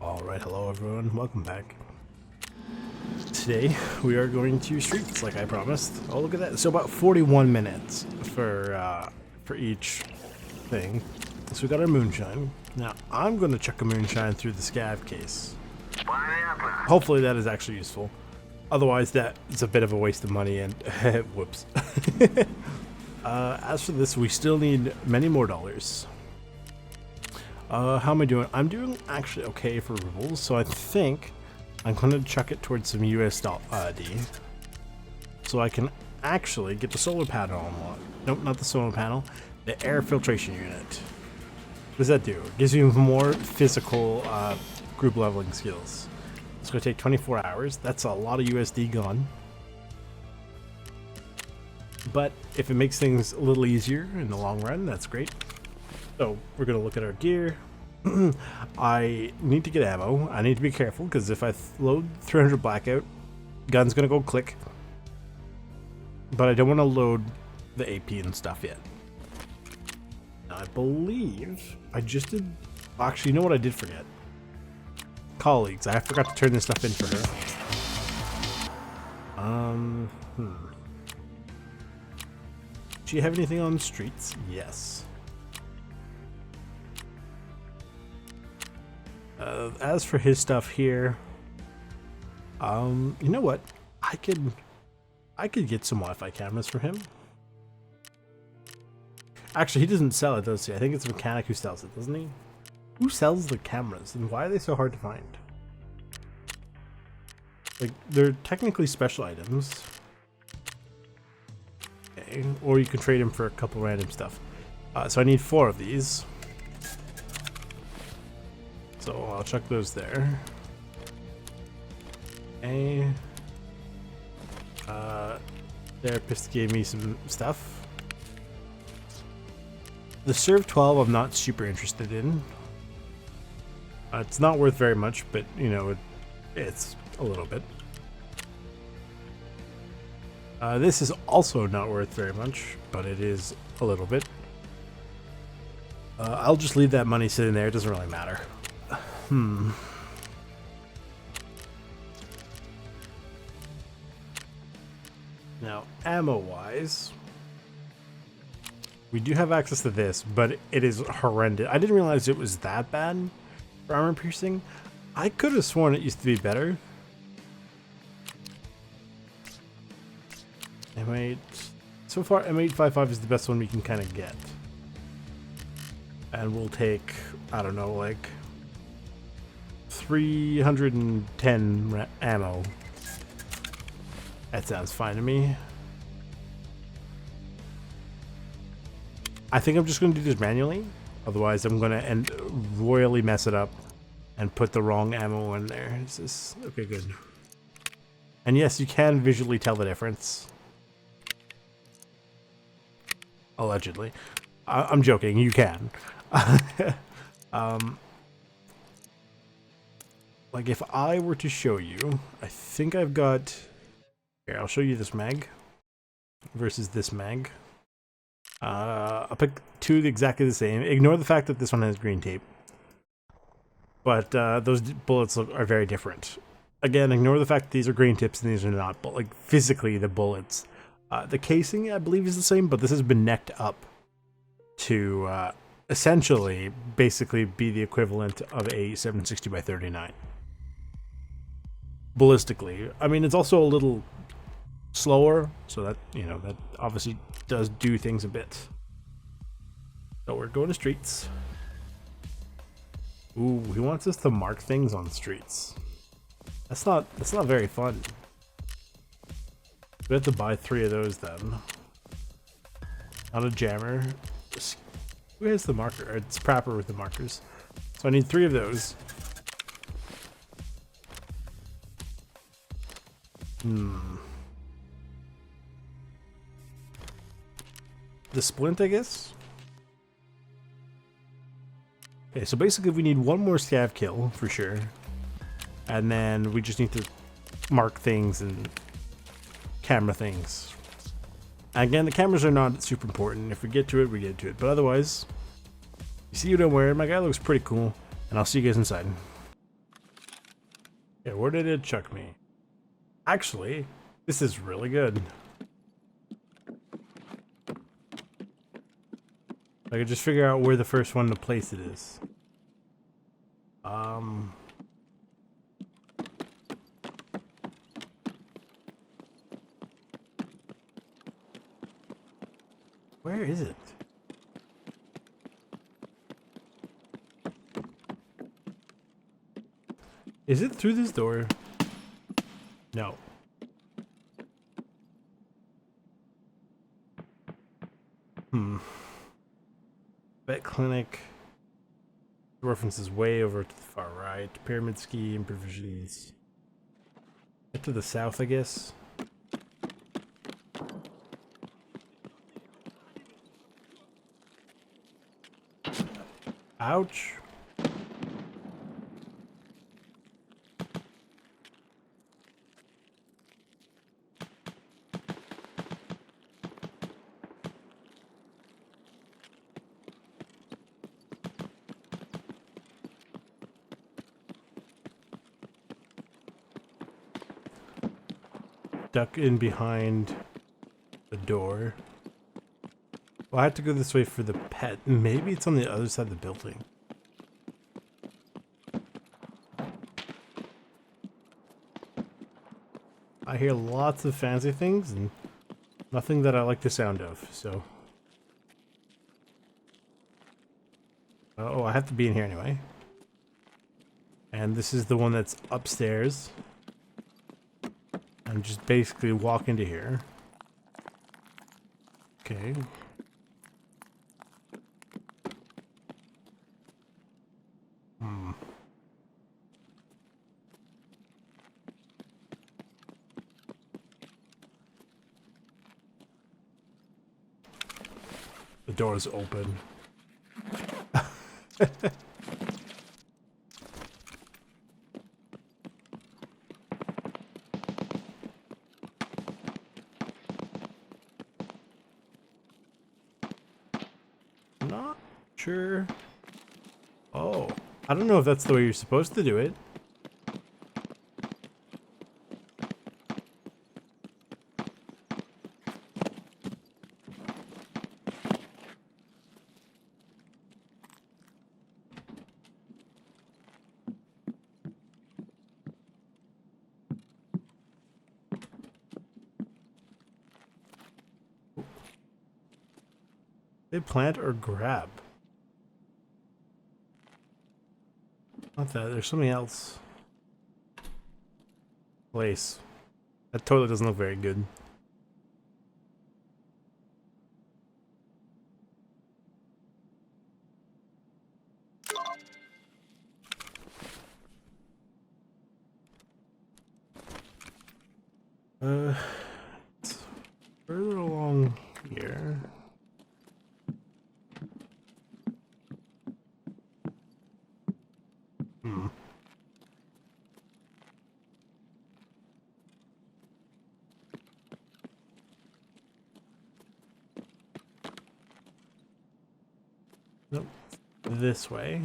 Alright, hello everyone, welcome back. Today we are going to Streets like I promised. Oh, look at that. So about 41 minutes for each thing. So we got our moonshine. Now I'm going to chuck a moonshine through the scav case. Hopefully that is actually useful. Otherwise that is a bit of a waste of money and whoops. As for this, we still need many more dollars. How am I doing? I'm doing actually okay for rubles, so I think I'm going to chuck it towards some USD, so I can actually get the solar panel unlocked. Nope, not the solar panel, the air filtration unit. What does that do? It gives you more physical group leveling skills. It's going to take 24 hours. That's a lot of USD gone. But if it makes things a little easier in the long run, that's great. So we're going to look at our gear. I need to get ammo. I need to be careful because if I load 300 blackout, gun's going to go click. But I don't want to load the AP and stuff yet. Now, I believe I just did... Actually, you know what I did forget? Colleagues. I forgot to turn this stuff in for her. Do you have anything on streets? Yes. As for his stuff here, you know what? I could get some Wi-Fi cameras for him. Actually, he doesn't sell it, does he? I think it's a mechanic who sells it, doesn't he? Who sells the cameras, and why are they so hard to find? Like, they're technically special items. Okay, or you can trade them for a couple random stuff. So I need 4 of these. So I'll chuck those there. Okay. Therapist gave me some stuff. The Serve 12 I'm not super interested in. It's not worth very much, but you know, it's a little bit. This is also not worth very much, but it is a little bit. I'll just leave that money sitting there, it doesn't really matter. Now, ammo-wise, we do have access to this, but it is horrendous. I didn't realize it was that bad for armor piercing. I could have sworn it used to be better. M8. So far, M855 is the best one we can kind of get. And we'll take, I don't know, like 310 ammo. That sounds fine to me. I think I'm just going to do this manually. Otherwise, I'm going to royally mess it up and put the wrong ammo in there. Is this okay? Good. And yes, you can visually tell the difference. Allegedly. I'm joking. You can. Like if I were to show you, I think I've got... Here, I'll show you this mag versus this mag. I'll pick 2 exactly the same. Ignore the fact that this one has green tape. But those bullets are very different. Again, ignore the fact that these are green tips and these are not. But like physically, the bullets. The casing, I believe, is the same, but this has been necked up to essentially basically be the equivalent of a 760x39. Ballistically. I mean, it's also a little slower, so that, you know, that obviously does do things a bit. So we're going to streets. Ooh, he wants us to mark things on streets. That's not very fun. We have to buy 3 of those then. Not a jammer. Who has the marker? It's proper with the markers. So I need 3 of those. The splint, I guess? Okay, so basically we need 1 more scav kill, for sure. And then we just need to mark things and camera things. Again, the cameras are not super important. If we get to it, we get to it. But otherwise, you see what I'm wearing? My guy looks pretty cool. And I'll see you guys inside. Yeah, where did it chuck me? Actually, this is really good. I could just figure out where the first one to place it is. Where is it? Is it through this door? No. Vet clinic. References way over to the far right. Pyramid scheme, provisions. Get to the south, I guess. Ouch. Duck in behind the door. Well, I have to go this way for the pet. Maybe it's on the other side of the building. I hear lots of fancy things and nothing that I like the sound of, so. Oh, I have to be in here anyway. And this is the one that's upstairs. I'm just basically walk into here. Okay. The door is open. Not sure. Oh, I don't know if that's the way you're supposed to do it. They plant or grab. Not that. There's something else. Place. That toilet doesn't look very good. It's further along here. Nope. This way.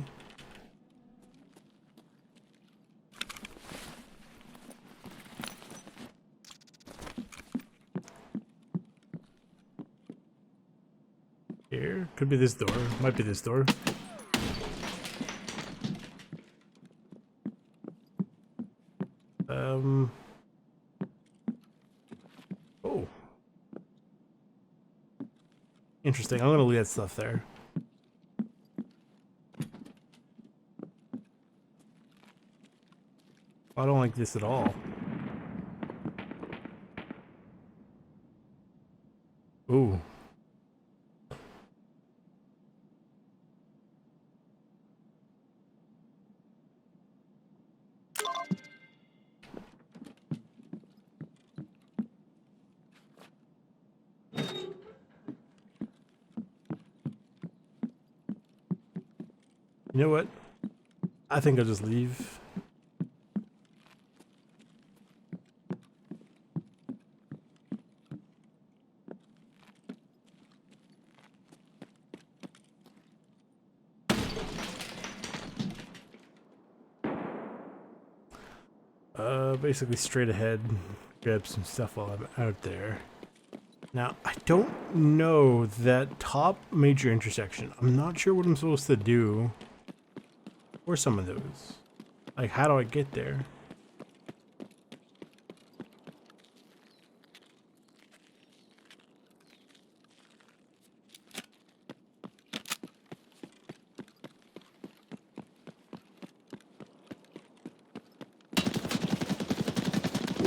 Here. Could be this door. Might be this door. Oh. Interesting. I'm gonna leave that stuff there. I don't like this at all. Ooh. You know what? I think I'll just leave. Basically straight ahead, grab some stuff while I'm out there. Now, I don't know that top major intersection. I'm not sure what I'm supposed to do for some of those. Like, how do I get there?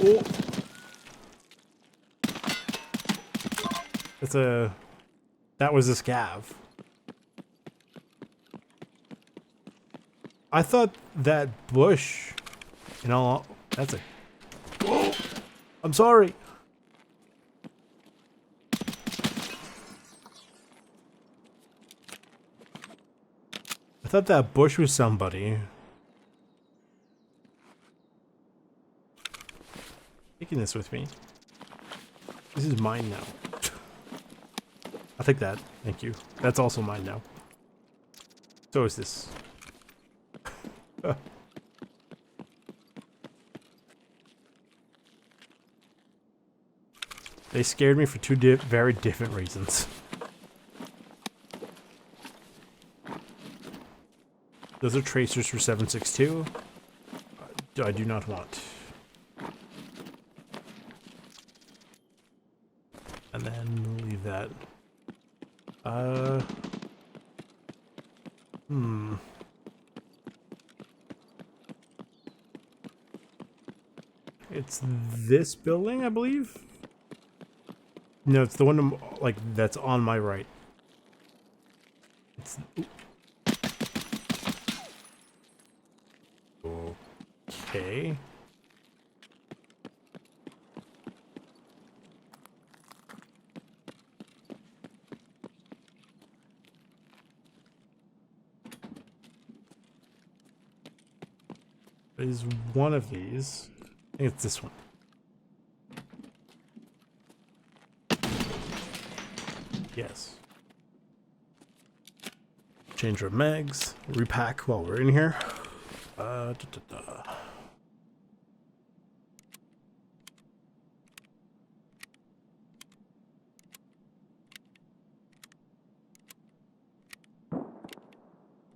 Oh. That was a scav. I thought that bush, that's a, oh, I'm sorry. I thought that bush was somebody. Taking this with me. This is mine now. I'll take that. Thank you. That's also mine now. So is this. They scared me for two very different reasons. Those are tracers for 762. I do not want. And then we'll leave that. It's this building, I believe? No, it's the one like that's on my right. It's okay. Is one of these. I think it's this one. Yes. Change our mags. Repack while we're in here.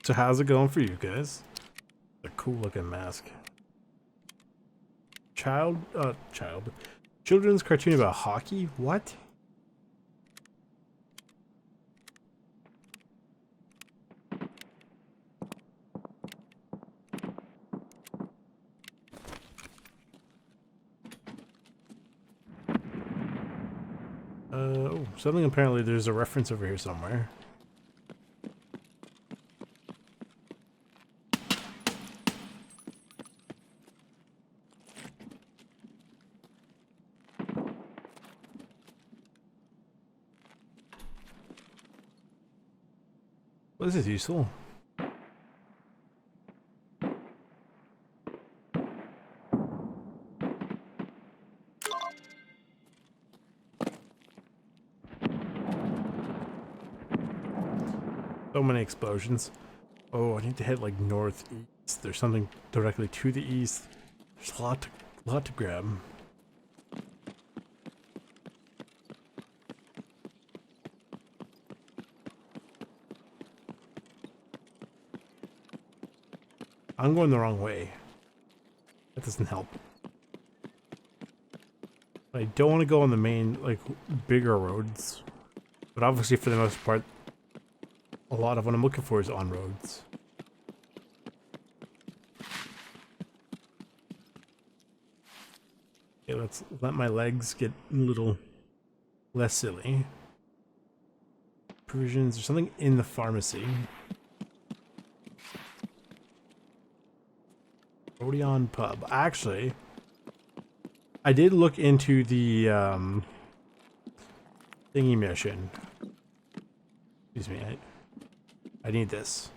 So how's it going for you guys? A cool looking mask. Children's cartoon about hockey? What? Oh, something apparently there's a reference over here somewhere. Well, this is useful. So many explosions. Oh, I need to head like northeast. There's something directly to the east. There's a lot to grab. I'm going the wrong way. That doesn't help. I don't want to go on the main, like, bigger roads. But obviously, for the most part, a lot of what I'm looking for is on roads. Okay, let's let my legs get a little less silly. Provisions, there's something in the pharmacy. Odeon Pub. Actually, I did look into the thingy mission. Excuse me, I need this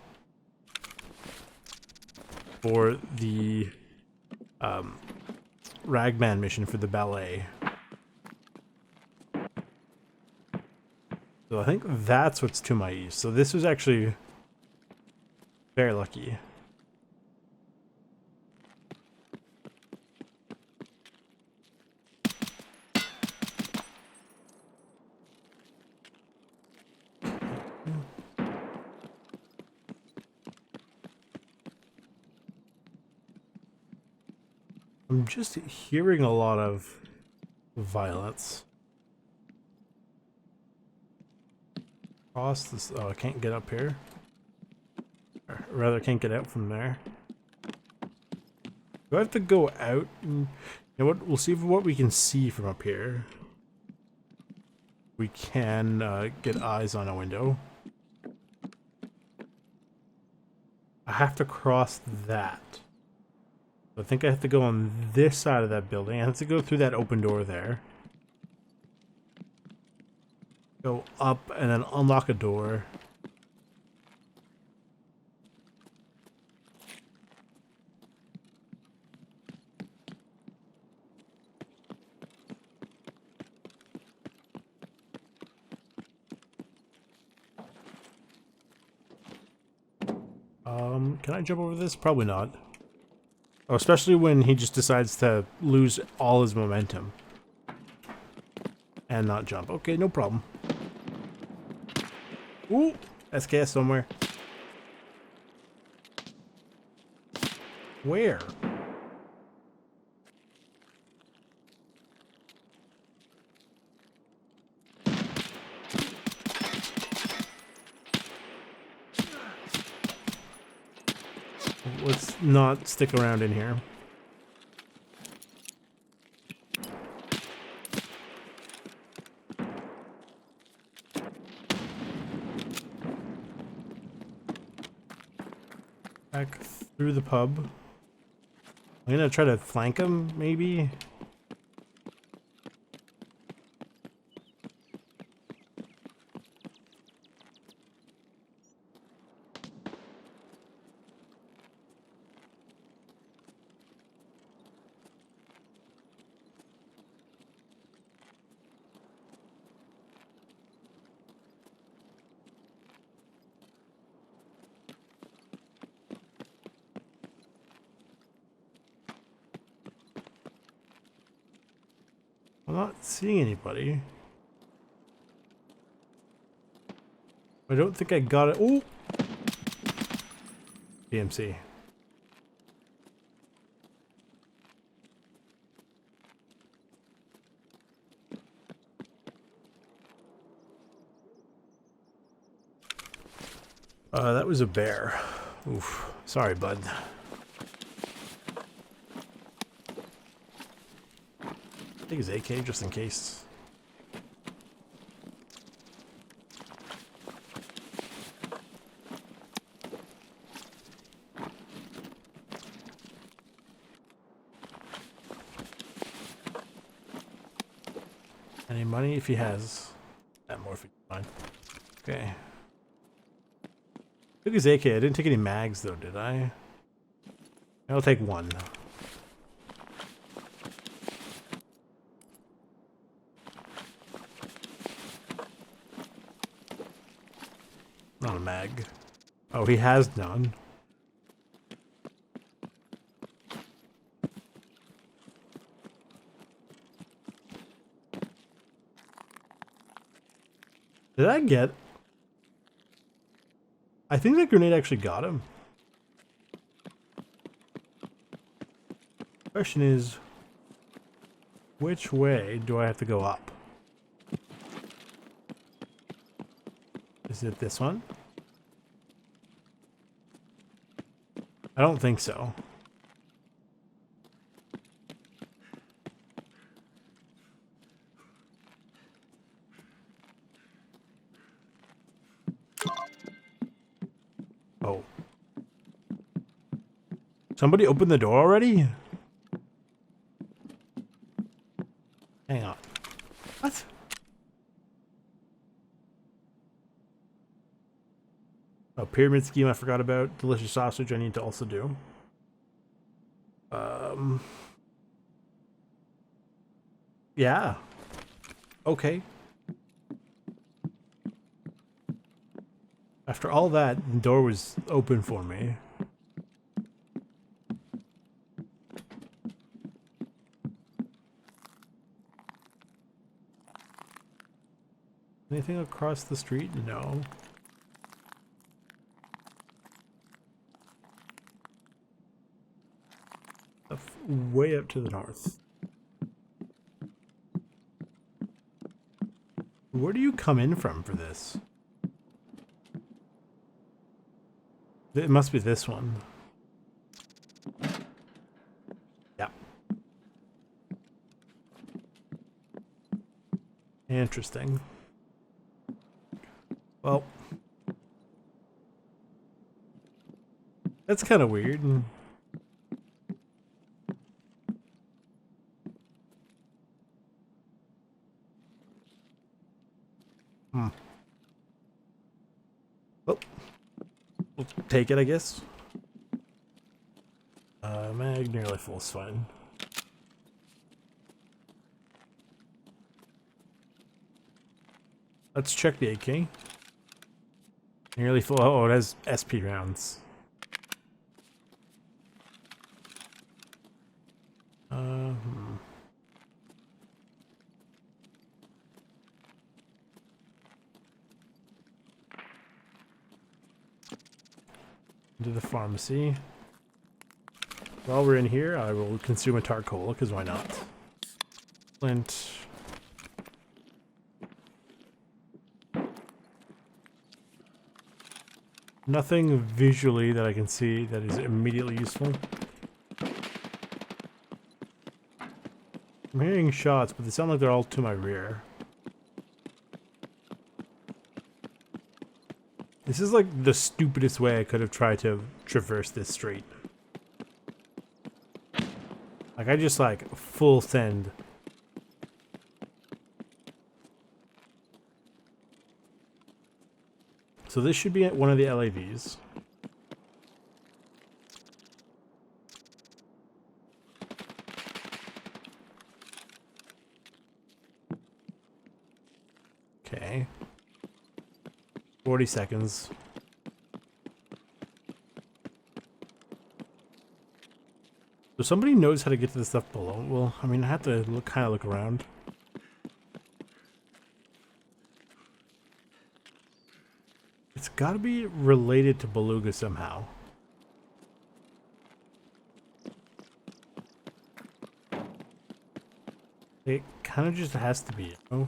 for the Ragman mission for the ballet. So I think that's what's to my east. So this was actually very lucky. I'm just hearing a lot of violence. Cross this. Oh, I can't get up here. Or rather, can't get out from there. Do I have to go out? And, you know what? We'll see what we can see from up here. We can get eyes on a window. I have to cross that. I think I have to go on this side of that building. I have to go through that open door there. Go up and then unlock a door. Can I jump over this? Probably not. Oh, especially when he just decides to lose all his momentum. And not jump. Okay, no problem. Ooh! SKS somewhere. Where? Let's not stick around in here. Back through the pub. I'm gonna try to flank him, maybe. I'm not seeing anybody. I don't think I got it. Oh! DMC. That was a bear. Oof. Sorry, bud. Take his AK just in case. Any money if he has that morphine, fine. Okay. Took his AK. I didn't take any mags though, did I? I'll take one. Not a mag. Oh, he has none. Did I get... I think that grenade actually got him. Question is, which way do I have to go up? Is it this one? I don't think so. Oh. Somebody opened the door already? Hang on. What? Oh, pyramid scheme I forgot about. Delicious sausage I need to also do. Yeah. Okay. After all that, the door was open for me. Anything across the street? No. way up to the north. Where do you come in from for this? It must be this one. Yeah. Interesting. Well, that's kind of weird. Well, we'll take it, I guess. Mag nearly full is fine. Let's check the AK. Nearly full. Oh, it has SP rounds. Into the pharmacy. While we're in here, I will consume a tart cola, because why not? Flint. Nothing visually that I can see that is immediately useful. I'm hearing shots, but they sound like they're all to my rear. This is like the stupidest way I could have tried to traverse this street. Like, I just like full send. So this should be at one of the LAVs. Okay. 40 seconds. So somebody knows how to get to the stuff below. Well, I mean, I have to kind of look around. It's got to be related to Beluga somehow. It kind of just has to be, you know?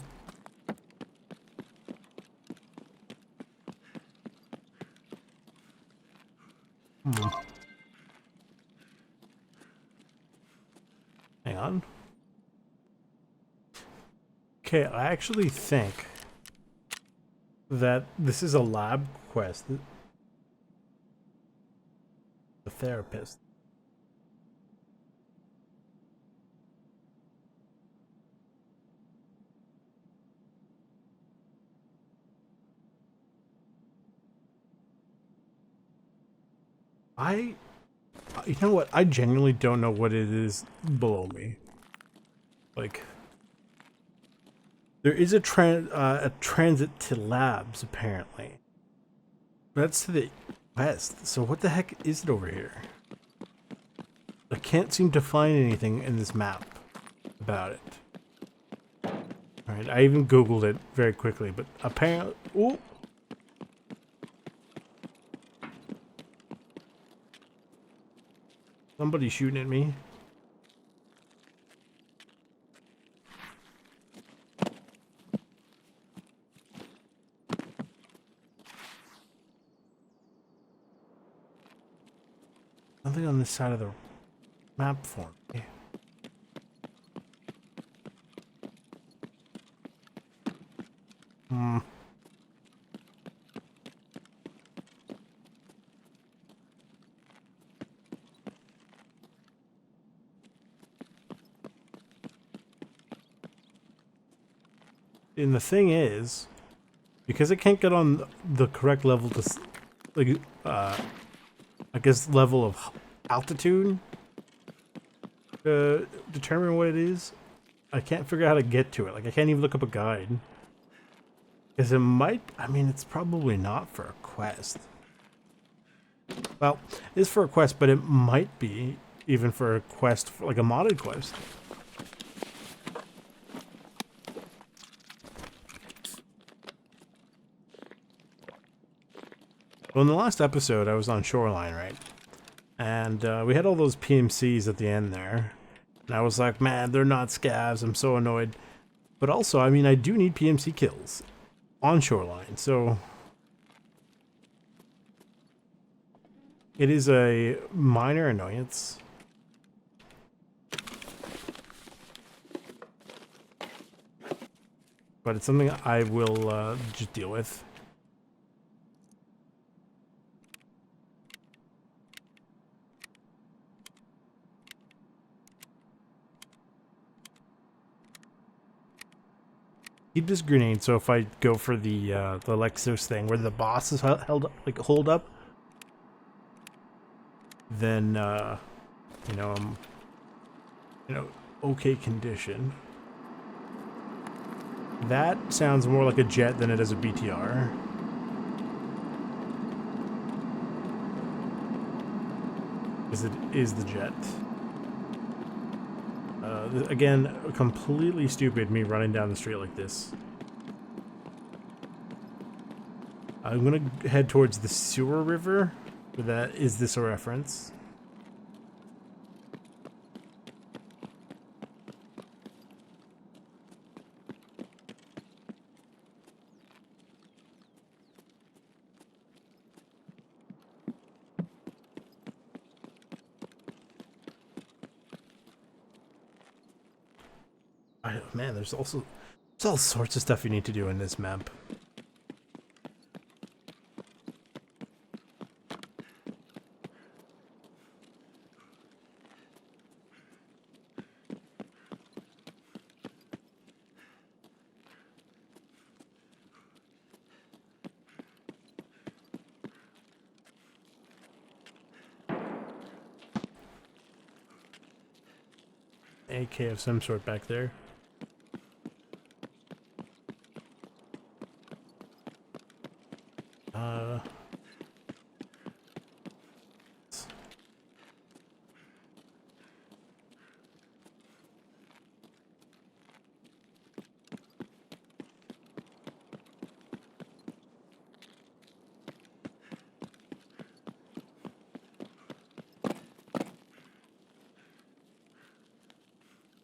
Hang on. Okay, I actually think that this is a lab quest. The therapist. You know what? I genuinely don't know what it is below me. Like, there is a transit to labs, apparently. That's to the west. So what the heck is it over here? I can't seem to find anything in this map about it. Alright, I even Googled it very quickly, but apparently... Ooh! Somebody's shooting at me. Nothing on this side of the map for me. And the thing is, because I can't get on the correct level to, like, I guess level of altitude to determine what it is, I can't figure out how to get to it. Like, I can't even look up a guide. Because it might, I mean, it's probably not for a quest. Well, it is for a quest, but it might be even for a quest, for, like a modded quest. Well, in the last episode, I was on Shoreline, right? And we had all those PMCs at the end there. And I was like, man, they're not scavs. I'm so annoyed. But also, I mean, I do need PMC kills on shoreline. So it is a minor annoyance. But it's something I will just deal with. Keep this grenade, so if I go for the Lexos thing where the boss is held like hold up, then you know I'm okay condition. That sounds more like a jet than it does a BTR. Because it is the jet. Again, completely stupid me running down the street like this. I'm gonna head towards the sewer river. For that, is this a reference? Man, there's all sorts of stuff you need to do in this map. AK of some sort back there.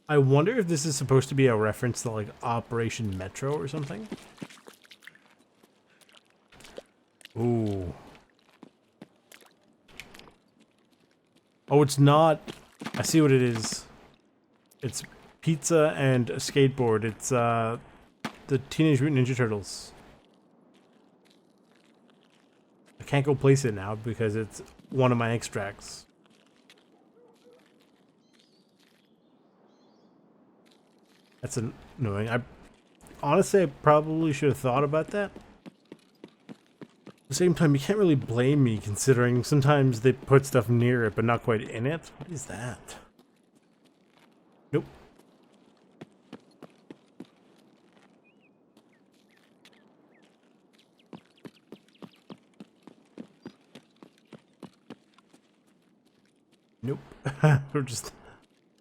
I wonder if this is supposed to be a reference to like Operation Metro or something. Ooh. Oh, it's not. I see what it is. It's pizza and a skateboard. It's the Teenage Mutant Ninja Turtles. I can't go place it now because it's one of my extracts. That's annoying. Honestly, I probably should have thought about that. At the same time, you can't really blame me considering sometimes they put stuff near it but not quite in it. What is that? Nope. Nope. We're just...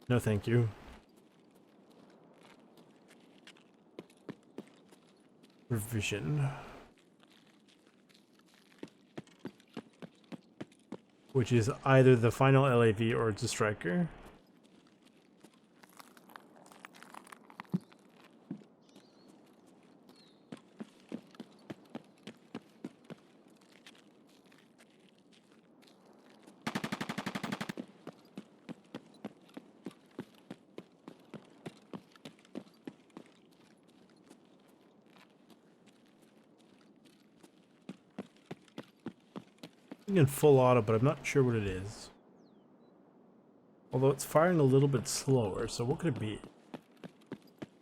No thank you. Revision. Which is either the final LAV or it's a striker. In full auto, but I'm not sure what it is. Although it's firing a little bit slower, so what could it be?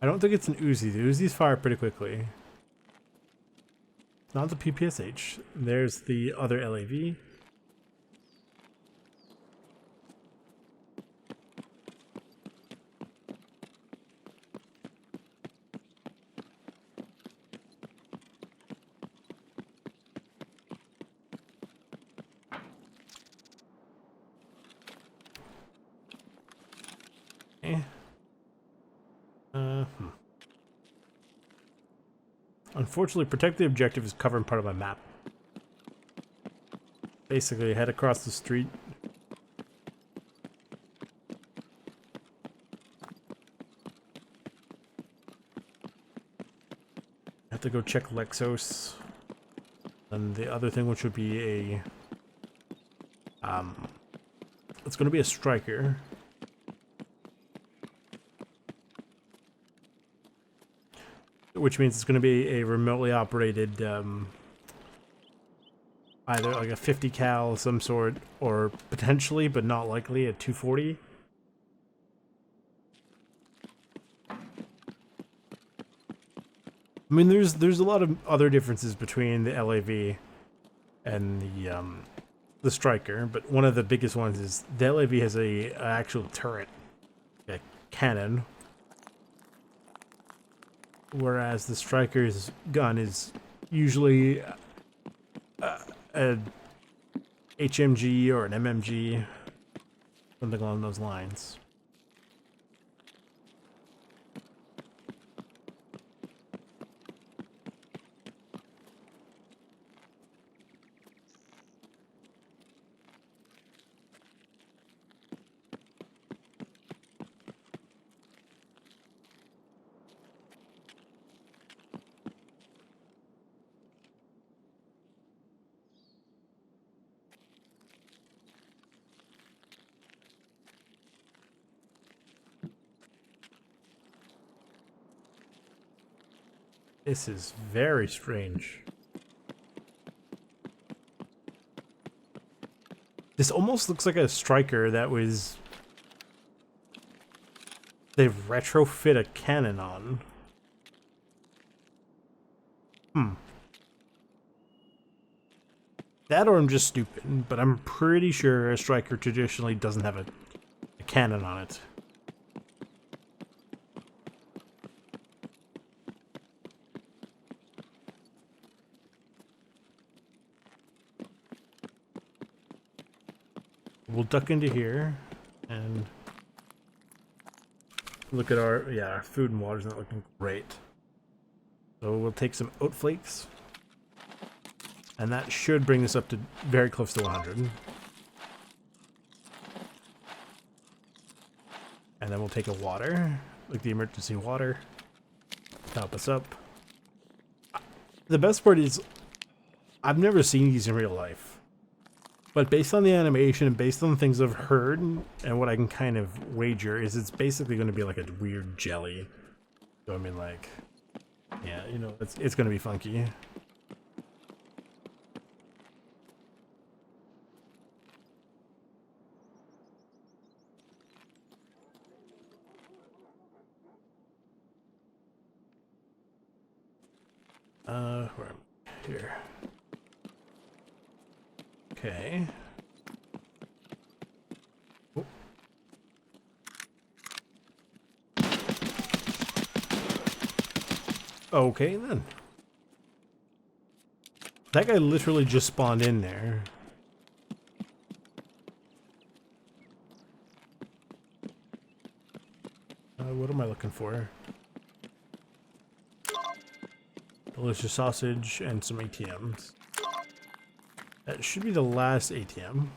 I don't think it's an Uzi. The Uzis fire pretty quickly. Not the PPSH. There's the other LAV. Unfortunately, protect the objective is covering part of my map. Basically, head across the street. have to go check Lexos. And the other thing, which would be a it's going to be a striker. Which means it's going to be a remotely operated either like a 50 cal of some sort, or potentially, but not likely, a 240. I mean, there's a lot of other differences between the LAV and the striker, but one of the biggest ones is the LAV has an actual turret, a cannon, whereas the striker's gun is usually a HMG or an MMG, something along those lines. This is very strange. This almost looks like a striker that was... they've retrofit a cannon on. That or I'm just stupid, but I'm pretty sure a striker traditionally doesn't have a cannon on it. We'll duck into here and look at our, our food and water's not looking great. So we'll take some oat flakes, and that should bring this up to very close to 100. And then we'll take a water, like the emergency water, top us up. The best part is, I've never seen these in real life. But based on the animation and based on the things I've heard and what I can kind of wager is it's basically going to be like a weird jelly. So I mean, like, yeah, you know, it's going to be funky. Where am I? Here. Okay. Oh. Okay then. That guy literally just spawned in there. What am I looking for? Delicious sausage and some ATMs. That should be the last ATM.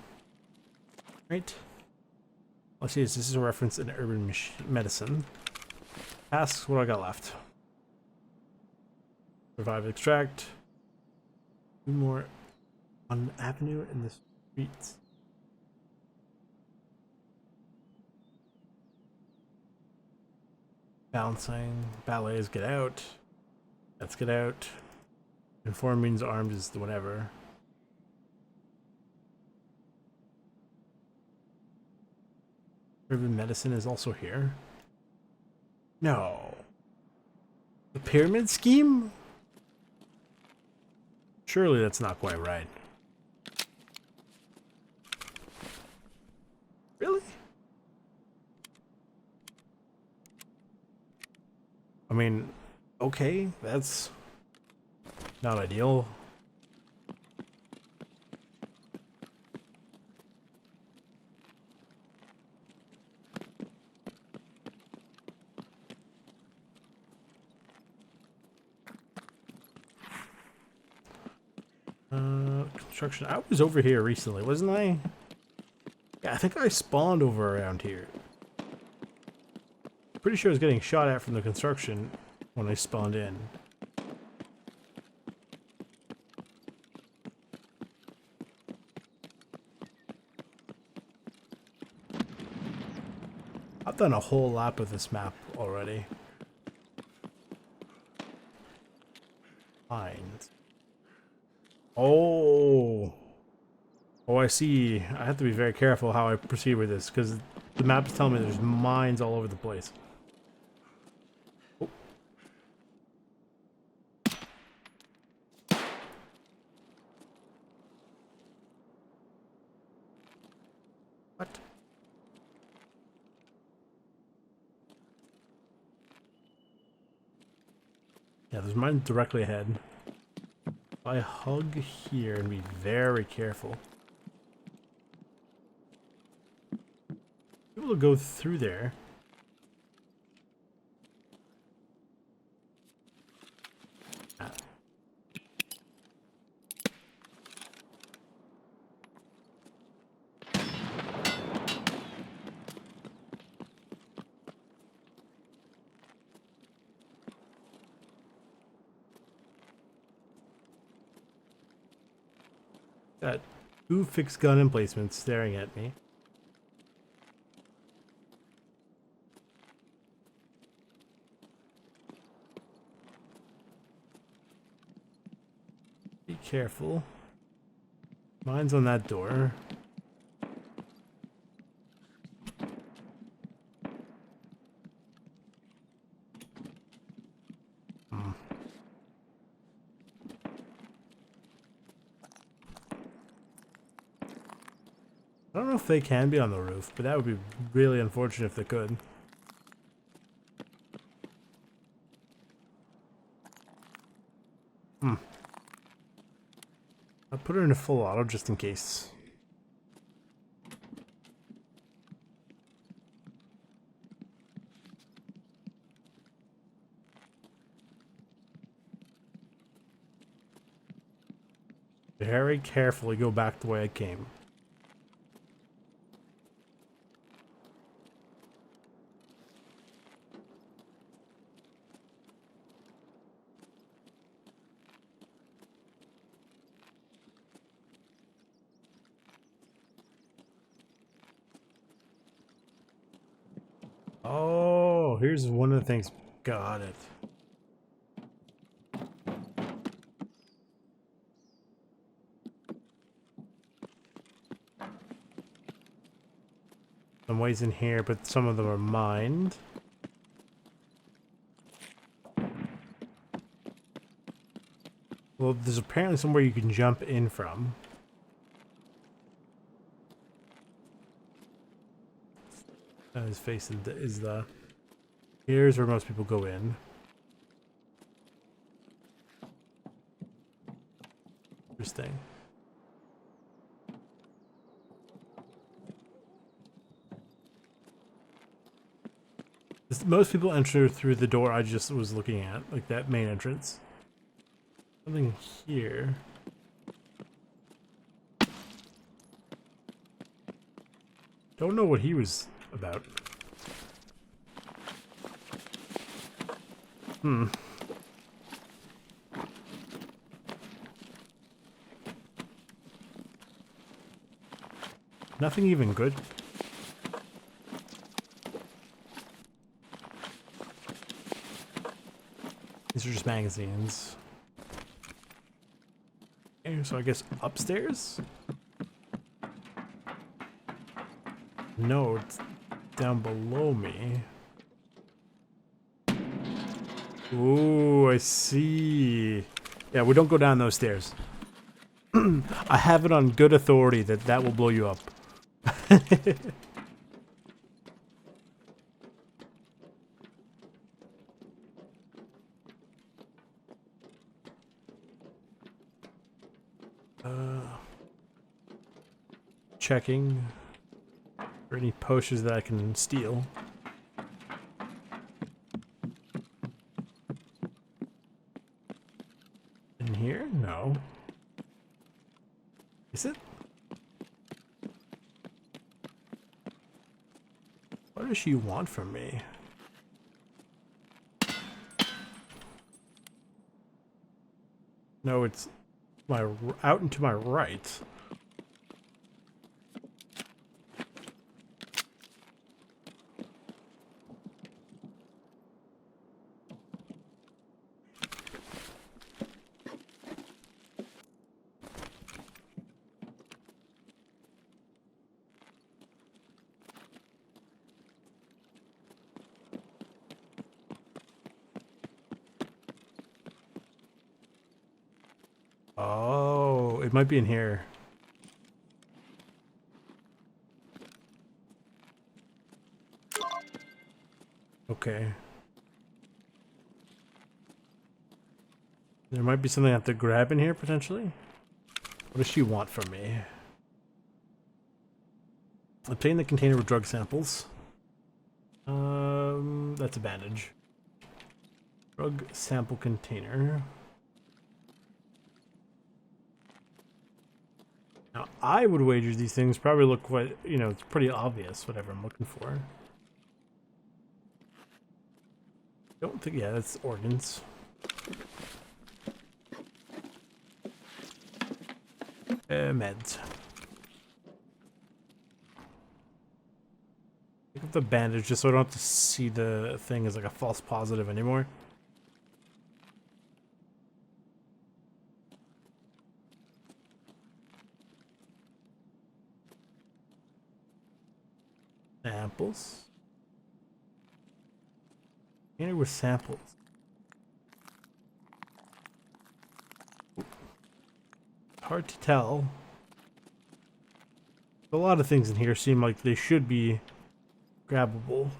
Right? Let's see, this is a reference in urban medicine. Asks what I got left. Revive, extract. Two more on the avenue in the streets. Bouncing. Ballets, get out. Let's get out. Inform means armed is the whatever. Urban medicine is also here. No. The pyramid scheme? Surely that's not quite right. Really? I mean, okay, that's not ideal. Construction. I was over here recently, wasn't I? Yeah, I think I spawned over around here. Pretty sure I was getting shot at from the construction when I spawned in. I've done a whole lap of this map already. Mines. Oh. Oh, I see. I have to be very careful how I proceed with this, because the map is telling me there's mines all over the place. Oh. What? Yeah, there's mines directly ahead. If I hug here and be very careful. Able to go through there. Ah. Got two fixed gun emplacements staring at me. Be careful. Mine's on that door. I don't know if they can be on the roof, but that would be really unfortunate if they could. I'll put her in a full auto just in case. Very carefully go back the way I came. Oh, here's one of the things. Got it. Some ways in here, but some of them are mined. Well, there's apparently somewhere you can jump in from. His face is the... Here's where most people go in. Interesting. Most people enter through the door I just was looking at, like that main entrance. Something here. Don't know what he was about. Nothing even good. These are just magazines. Okay, so I guess upstairs? No, it's down below me. Ooh, I see. Yeah, we don't go down those stairs. I have it on good authority that that will blow you up. Checking for any potions that I can steal. In here? No. Is it? What does she want from me? No, it's out and to my right. Oh, it might be in here. Okay. There might be something I have to grab in here, potentially. What does she want from me? Obtain the container with drug samples. That's a bandage. Drug sample container. Now, I would wager these things probably look quite, you know, it's pretty obvious whatever I'm looking for. Don't think, yeah, that's organs. Meds. Pick up the bandage just so I don't have to see the thing as like a false positive anymore. Samples. Container with samples. Hard to tell. A lot of things in here seem like they should be grabbable.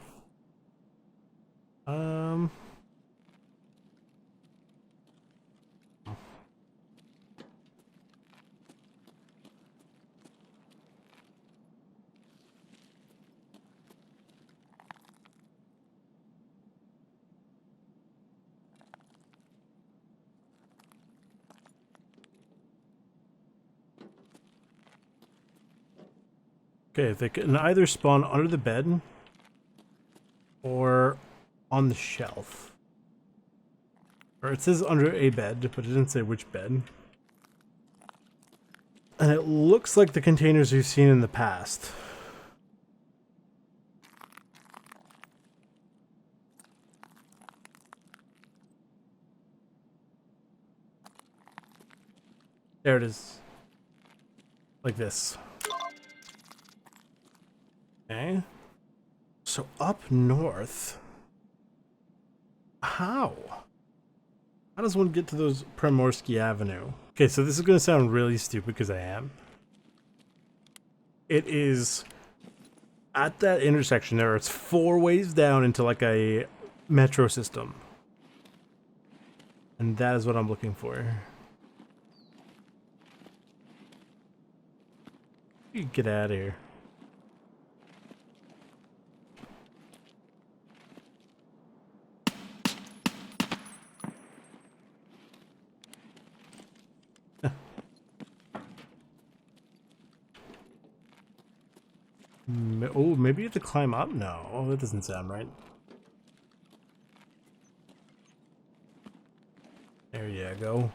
Okay, they can either spawn under the bed or on the shelf. Or it says under a bed, but it didn't say which bed. And it looks like the containers we've seen in the past. There it is. Like this. Okay. So up north. How? How does one get to those Primorsky Avenue? Okay, so this is going to sound really stupid because I am. It is at that intersection there. It's 4 ways down into like a metro system. And that is what I'm looking for. You get out of here. Oh, maybe you have to climb up? No, oh, that doesn't sound right. There you go.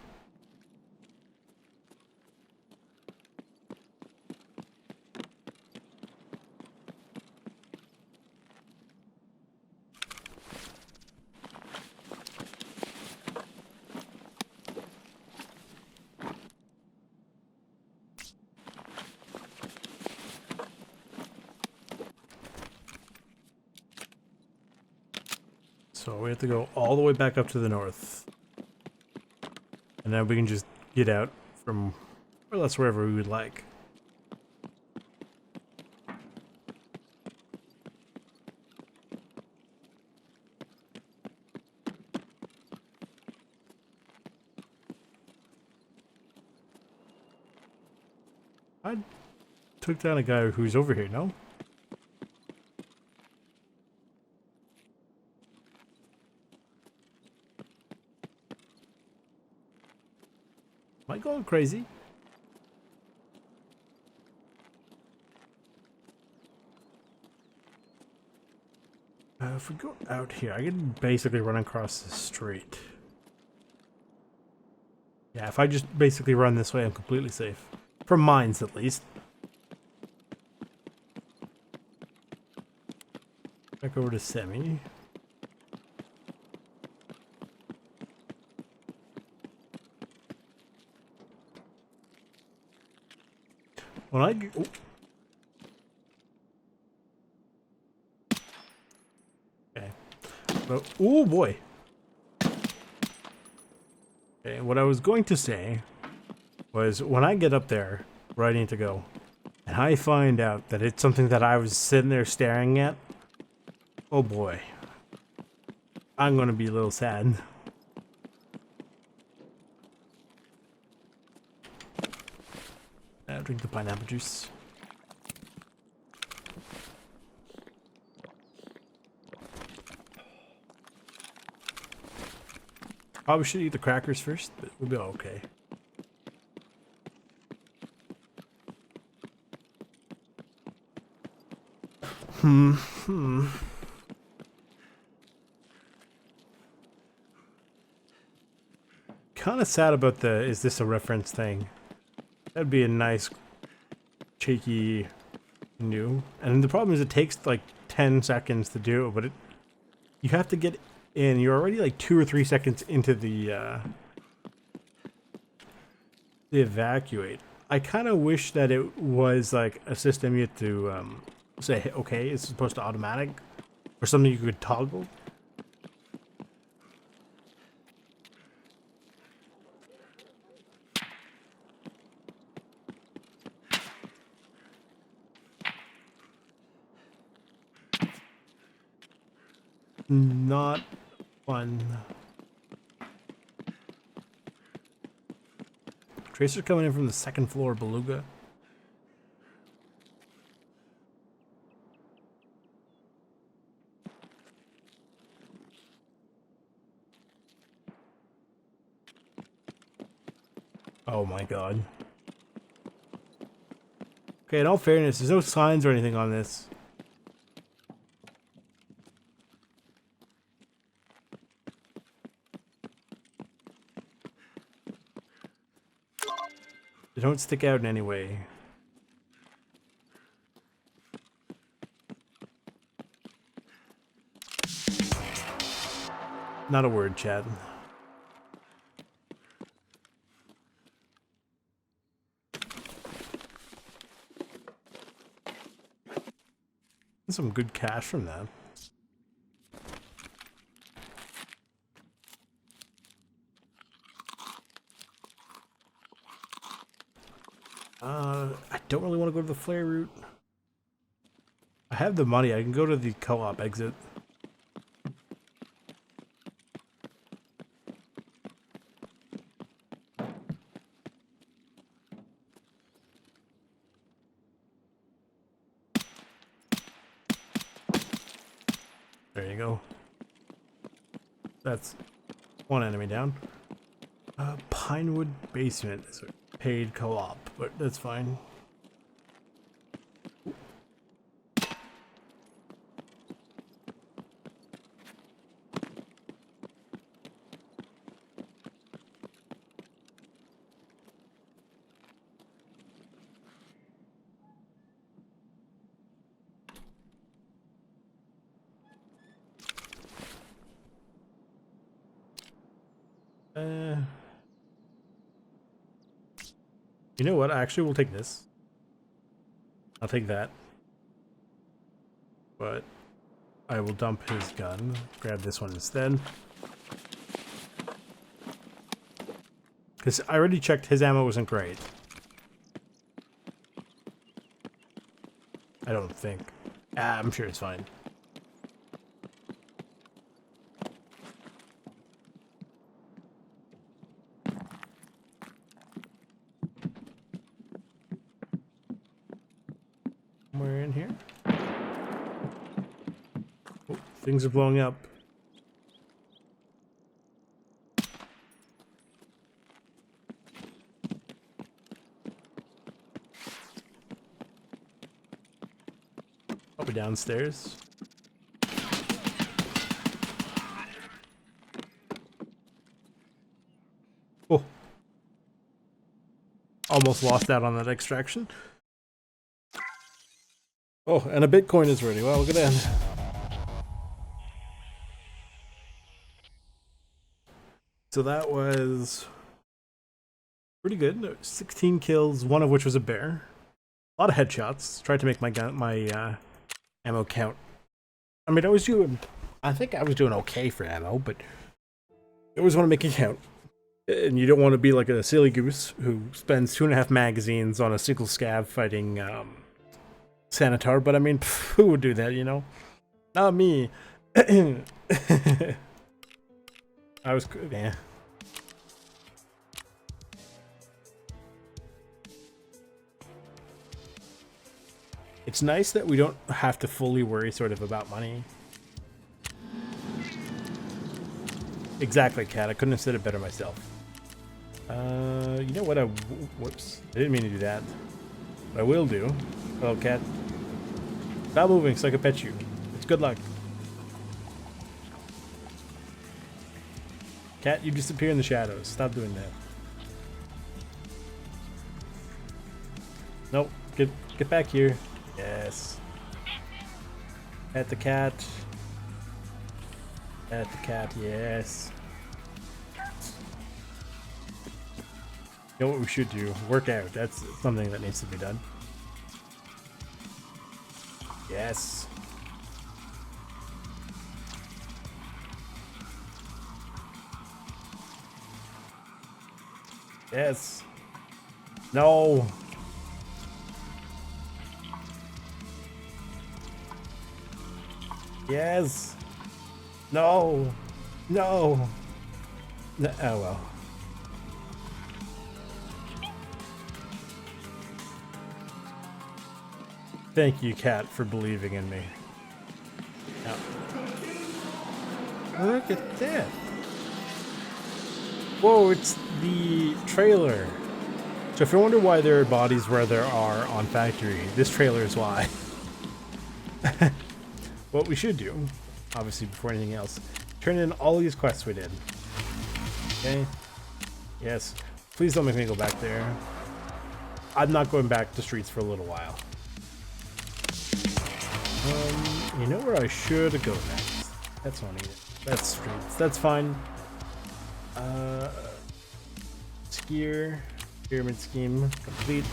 So we have to go all the way back up to the north. And now we can just get out from more or less wherever we would like. I took down a guy who's over here, no? Am I going crazy? If we go out here, I can basically run across the street. Yeah, if I just basically run this way, I'm completely safe. From mines, at least. Back over to Semi. When I get, okay, but oh boy. Okay, what I was going to say was when I get up there where I need to go, and I find out that it's something that I was sitting there staring at. Oh boy. I'm gonna be a little sad. Drink the pineapple juice. Probably should eat the crackers first, but we'll be okay. Kind of sad about the "is this a reference" thing. That'd be a nice, cheeky new. And the problem is it takes like 10 seconds to do it, but you have to get in. You're already like 2 or 3 seconds into the evacuate. I kind of wish that it was like a system you had to say, okay, it's supposed to automatic, or something you could toggle. Not fun. Tracer coming in from the second floor, Beluga. Oh my god. Okay, in all fairness, there's no signs or anything on this. They don't stick out in any way. Not a word, Chad. Some good cash from that. I don't really want to go to the flare route. I have the money. I can go to the co-op exit. There you go. That's one enemy down. Pinewood Basement is a paid co-op, but that's fine. You know what? Actually, we'll take this. I'll take that. But I will dump his gun. Grab this one instead. Because I already checked his ammo wasn't great. I don't think. I'm sure it's fine. Somewhere in here. Oh, things are blowing up. Probably downstairs. Oh. Almost lost out on that extraction. Oh, and a Bitcoin is ready. Wow, look at that. So that was pretty good. 16 kills, one of which was a bear. A lot of headshots. Tried to make my ammo count. I mean, I think I was doing okay for ammo, but I always want to make it count. And you don't want to be like a silly goose who spends 2.5 magazines on a single scav fighting Sanitar, but I mean, who would do that, you know? Not me. I was, yeah. It's nice that we don't have to fully worry sort of about money. Exactly, Cat. I couldn't have said it better myself. You know what? Whoops. I didn't mean to do that. What I will do. Hello, Cat. Stop moving so I can pet you. It's good luck. Cat, you disappear in the shadows. Stop doing that. Nope. Get back here. Yes. Pet the cat. Pet the cat, yes. You know what we should do? Work out. That's something that needs to be done. Yes. Yes. No. Yes. No. No. No. Oh well. Thank you, Cat, for believing in me. Now, look at that. Whoa, it's the trailer. So if you wonder why there are bodies where there are on factory, this trailer is why. What we should do, obviously before anything else, turn in all these quests we did. Okay? Yes. Please don't make me go back there. I'm not going back to Streets for a little while. You know where I should go next? That's not needed. That's Streets. That's fine. Skier. Pyramid scheme complete.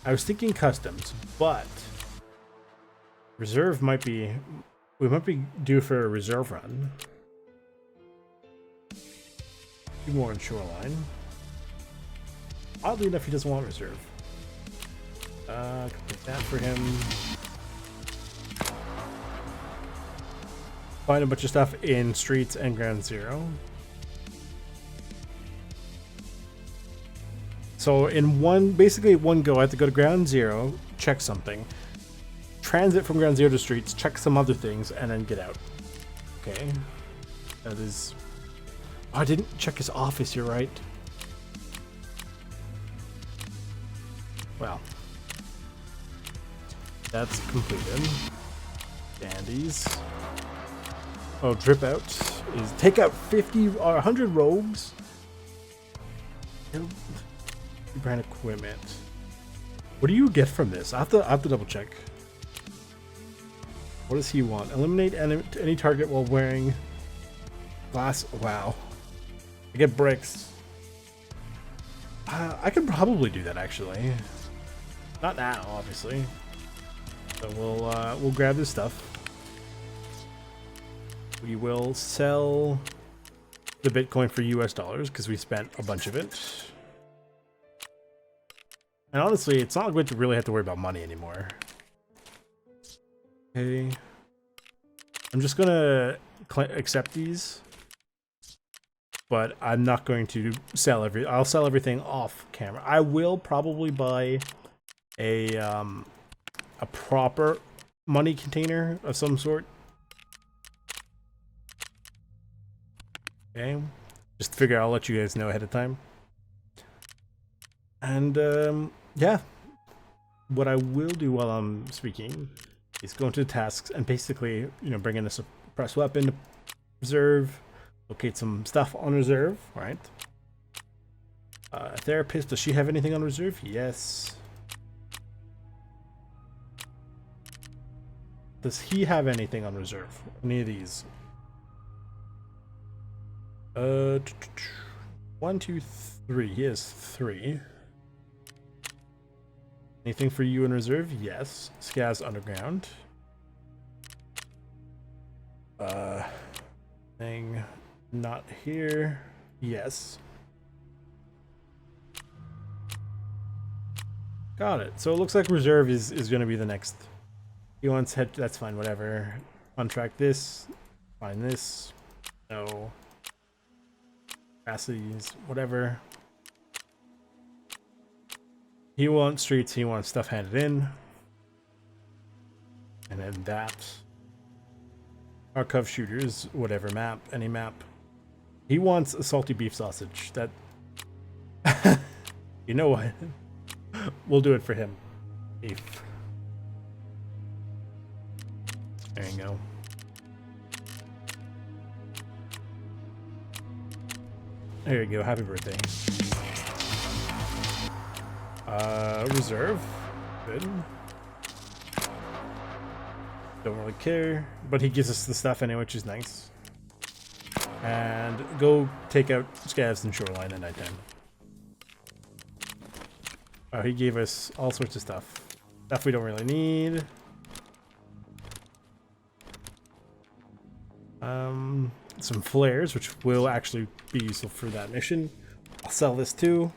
I was thinking customs, but reserve might be... We might be due for a reserve run. A few more in shoreline. Oddly enough, he doesn't want reserve. Complete that for him. Find a bunch of stuff in Streets and Ground Zero. So in basically one go, I have to go to Ground Zero, check something, transit from Ground Zero to Streets, check some other things, and then get out. Okay. That is... Oh, I didn't check his office, you're right. Well. That's completed. Dandies. Oh, drip out is take out 50 or 100 rogues. Brand equipment. What do you get from this? I have to double check. What does he want? Eliminate any target while wearing glass. Wow. I get bricks. I could probably do that actually. Not now, obviously. So we'll grab this stuff. We will sell the Bitcoin for US dollars because we spent a bunch of it. And honestly, it's not good to really have to worry about money anymore. Okay. I'm just gonna accept these. But I'm not going to sell I'll sell everything off camera. I will probably buy a proper money container of some sort. Okay. Just to figure I'll let you guys know ahead of time. And yeah, what I will do while I'm speaking is go into the tasks and basically, you know, bring in a suppressed weapon to reserve, locate some stuff on reserve, right? Therapist, does she have anything on reserve? Yes. Does he have anything on reserve? Any of these? 1, 2, 3. He has 3. Anything for you in reserve? Yes. Scaz underground. Thing not here. Yes. Got it. So it looks like reserve is going to be the next. He wants head. That's fine. Whatever. Contract this. Find this. No. Capacities. Whatever. He wants streets. He wants stuff handed in. And then that. Tarkov shooters. Whatever map. Any map. He wants a salty beef sausage. That. You know what? We'll do it for him. Beef. There you go. There you go. Happy birthday. Reserve. Good. Don't really care. But he gives us the stuff anyway, which is nice. And go take out scavs and shoreline at nighttime. Oh, he gave us all sorts of stuff. Stuff we don't really need. Some flares, which will actually be useful for that mission. I'll sell this too.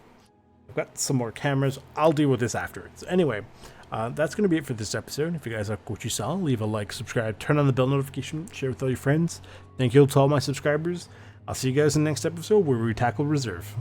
I've got some more cameras. I'll deal with this afterwards. Anyway, that's going to be it for this episode. If you guys like what you saw, leave a like, subscribe, turn on the bell notification, share with all your friends. Thank you to all my subscribers. I'll see you guys in the next episode where we tackle reserve.